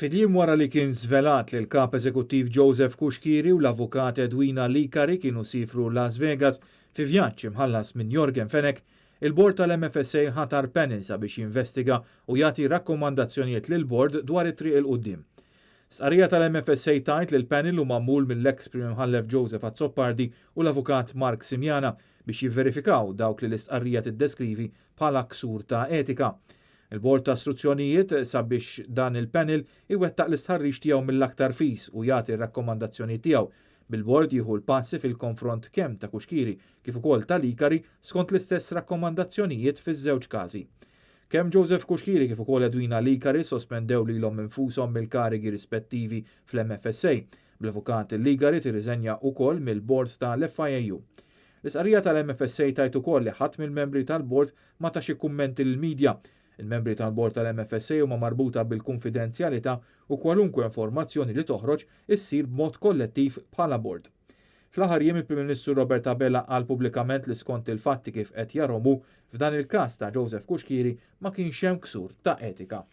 Fil-jiem wara li kien żvelat li l-kap eżekuttiv Joseph Kuxkiri u l-avukat Edwina Likari kienu sifru Las Vegas fi vjaġġ imħallas minn Jorgen Fenek, il-bord tal-MFSA ħatar panel sabiex jinvestiga u jagħti rakkomandazzjonijiet lil bord dwar it-triq il-qudiem. Sqarrija tal-MFSA tajt li l-panel huma magħmul mill-ex Prim Imħallef Joseph Azzopardi u l-avukat Mark Simjana biex jivverifikaw dawk li l-istqarrija tiddeskrivi bħala ksur ta' etika. Il-bord ta' istruzzjonijiet sabiex dan il-panel iwettaq l-istħarriġ tiegħu mill-aktar fis u jagħti r-rakkomandazzjoni tiegħu. Bil-bord jieħu l-passi fil-konfront kemm ta' Kuxkiri kif ukoll ta' Likari skont l-istess rakkomandazzjonijiet fiż-żewġ każi. Kemm Joseph Kuxkiri kif ukoll Edwina Likari sospendew lilhom infushom mill-karigi rispettivi fl-MFSA. Bl-avukat Likari tirriżenja wkoll mill-bord tal-FIAU. L-isqarrija tal-MFSA tajt ukoll li ħadd mill-membri tal-bord ma tax ikkummenti lill-midja. Il-membri tal-bord tal-MFSA huma marbuta bil-konfidenzjalità u kwalunkwe informazzjoni li toħroġ issir b'mod kollettiv bħala bord. Fl-aħħar jiem il-Prim Ministru Robert Abela qal pubblikament li skont il-fatti kif qed jarhmu f'dan il-każ ta' Joseph Kuxkiri ma kienx hemm ksur ta' etika.